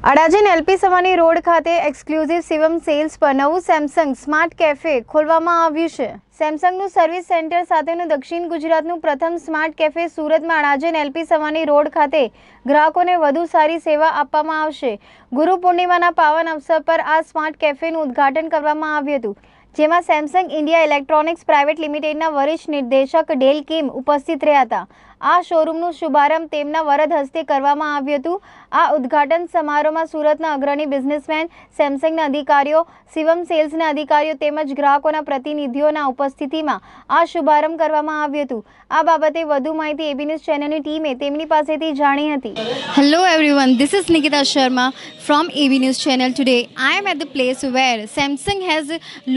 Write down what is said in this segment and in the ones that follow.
Adajan LP Sawani road ખાતે exclusive Shivam cells પર નવું સેમસંગ સ્માર્ટ કેફે ખોલવામાં આવ્યું છે। સેમસંગનું સર્વિસ સેન્ટર સાથેનું દક્ષિણ ગુજરાતનું પ્રથમ સ્માર્ટ કેફે સુરતમાં અડાજણ એલપી સવાની રોડ ખાતે ગ્રાહકોને વધુ સારી સેવા આપવામાં આવશે। ગુરુ પૂર્ણિમાના પાવન અવસર પર આ સ્માર્ટ કેફેનું ઉદ્ઘાટન કરવામાં આવ્યું હતું, જેમાં સેમસંગ ઇન્ડિયા ઇલેક્ટ્રોનિક્સ પ્રાઇવેટ લિમિટેડના વરિષ્ઠ નિર્દેશક ડેલ કિમ ઉપસ્થિત રહ્યા હતા। આ શોરૂમનું શુભારંભ તેમના વરદ હસ્તે કરવામાં આવ્યું હતું। આ ઉદ્ઘાટન સમારોહમાં સુરતના અગ્રણી બિઝનેસમેન, સેમસંગના અધિકારીઓ, શિવમ સેલ્સના અધિકારીઓ તેમજ ગ્રાહકોના પ્રતિનિધિઓના ઉપસ્થિતિમાં આ શુભારંભ કરવામાં આવ્યું હતું। આ બાબતે વધુ માહિતી એબી ન્યૂઝ ચેનલની ટીમે તેમની પાસેથી જાણી હતી। Hello everyone, this is Nikita Sharma from AB News channel. Today I am at the place where Samsung has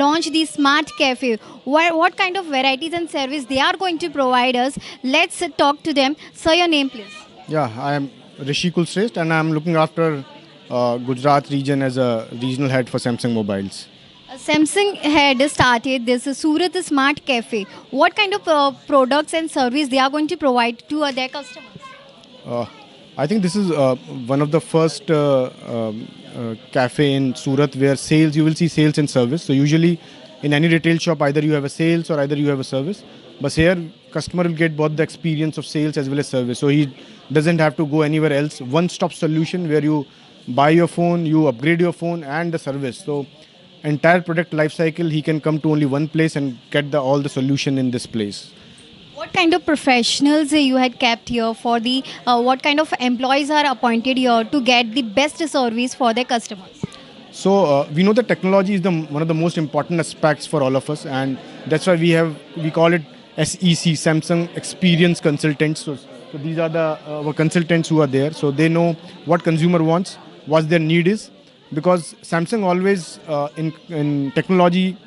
launched the smart cafe. What kind of varieties and service they are going to provide us? Let's talk to them. Sir, your name please. Yeah, I am Rishi Kulshrestha and I am looking after Gujarat region as a regional head for Samsung Mobiles. Samsung had started this Surat Smart Cafe. What kind of products and service they are going to provide to their customers? I think this is one of the first cafe in Surat where sales, you will see sales and service. So usually in any retail shop, either you have a sales or either you have a service. But here, customer will get both the experience of sales as well as service. So he doesn't have to go anywhere else. One-stop solution where you buy your phone, you upgrade your phone and the service. So entire product life cycle, he can come to only one place and get all the solution in this place. What kind of professionals you had kept here for the, what kind of employees are appointed here to get the best service for their customers? So we know that technology is one of the most important aspects for all of us, and that's why we call it SEC, Samsung Experience Consultants. So these are our consultants who are there. So they know what consumer wants, what their need is, because Samsung always in technology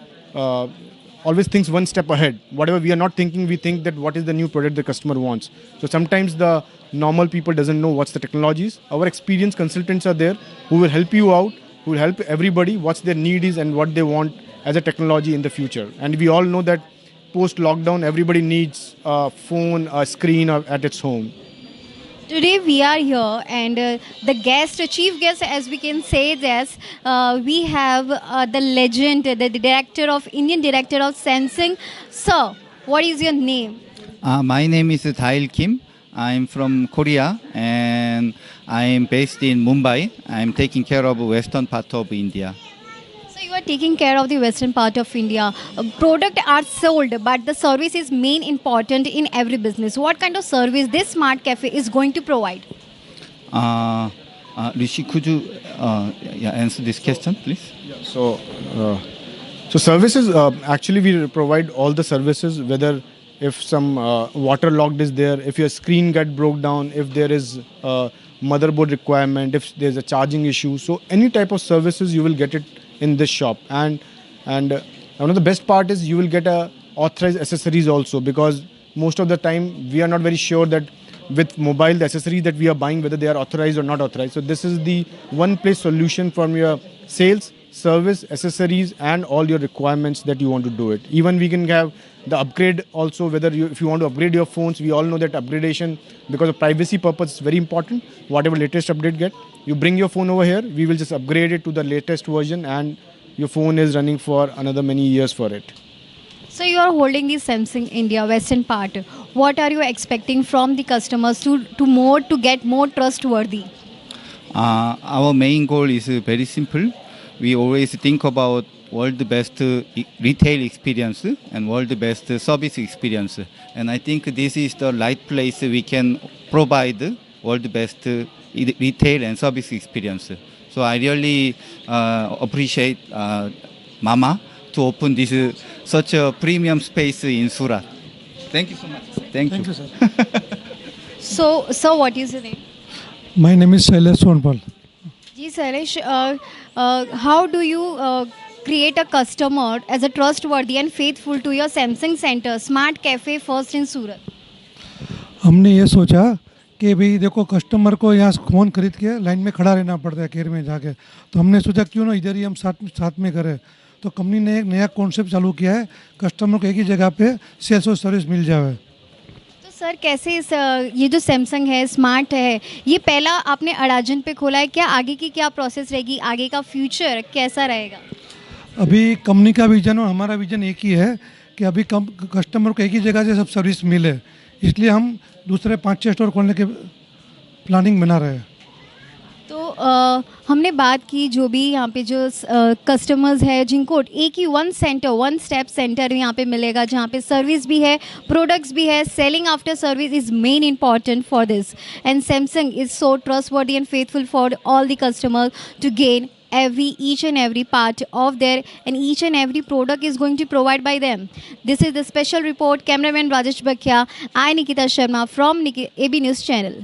always thinks one step ahead. Whatever we are not thinking, we think that what is the new product the customer wants. So sometimes the normal people doesn't know what's the technologies. Our experience consultants are there who will help you out, who will help everybody what their need is and what they want as a technology in the future. And we all know that post-lockdown, everybody needs a phone, a screen at its home. Today we are here and the chief guest, as we can say this, we have the legend, the Indian director of Samsung. Sir, what is your name? My name is Dail Kim. I am from Korea and I am based in Mumbai. I am taking care of western part of India. So you are taking care of the western part of India. Product are sold, but the service is main important in every business. What kind of service this smart cafe is going to provide? Rishi, could you answer this question, please? Yeah, so services, actually we provide all the services, whether if some waterlogged is there, if your screen get broke down, if there is a motherboard requirement, if there's a charging issue. So any type of services you will get it in this shop. And one of the best part is you will get authorized accessories also, because most of the time we are not very sure that with mobile the accessories that we are buying whether they are authorized or not authorized. So this is the one place solution from your sales, service, accessories and all your requirements that you want to do it. Even we can have the upgrade also, whether if you want to upgrade your phones. We all know that upgradation, because of privacy purpose, is very important. Whatever latest update get, you bring your phone over here, we will just upgrade it to the latest version and your phone is running for another many years for it. So you are holding the Samsung India western part. What are you expecting from the customers to get more trustworthy? Our main goal is very simple. We always think about world best retail experience and world best service experience. And I think this is the right place we can provide world best retail and service experience. So I really appreciate Mama to open this such a premium space in Surat. Thank you so much. Thank you, sir. So what is your name? My name is Shailesh Sonpal. Ji Shailesh, how do you create a customer as a trustworthy and faithful to your Samsung Center Smart Cafe first in Surat? हमने ये सोचा कि भाई देखो customer को यहाँ phone खरीद के लाइन में खड़ा रहना पड़ता है केयर में जाके, तो हमने सोचा क्यों ना इधर ही हम साथ में करें। तो कंपनी ने एक नया कॉन्सेप्ट चालू किया है, कस्टमर को एक ही जगह पे सेल्स और सर्विस मिल जाए। सर कैसे ये जो सैमसंग है स्मार्ट है, ये पहला आपने अड़ाजन पे खोला है, क्या आगे की क्या प्रोसेस रहेगी, आगे का फ्यूचर कैसा रहेगा? अभी कंपनी का विजन और हमारा विजन एक ही है कि अभी कस्टमर को एक ही जगह से सब सर्विस मिले, इसलिए हम दूसरे 5-6 स्टोर खोलने के प्लानिंग बना रहे हैं। तो हमने बात की जो भी यहाँ पे जो कस्टमर्स है जिनको एक ही वन स्टेप सेंटर यहाँ पे मिलेगा, जहाँ पे सर्विस भी है, प्रोडक्ट्स भी है, selling after service is main important for this, and Samsung is so trustworthy and faithful for all the customers to gain each and every part of their, and each and every product is going to provide by them. This is the special report. Cameraman Rajesh Bakhya, I Nikita Sharma from AB News Channel.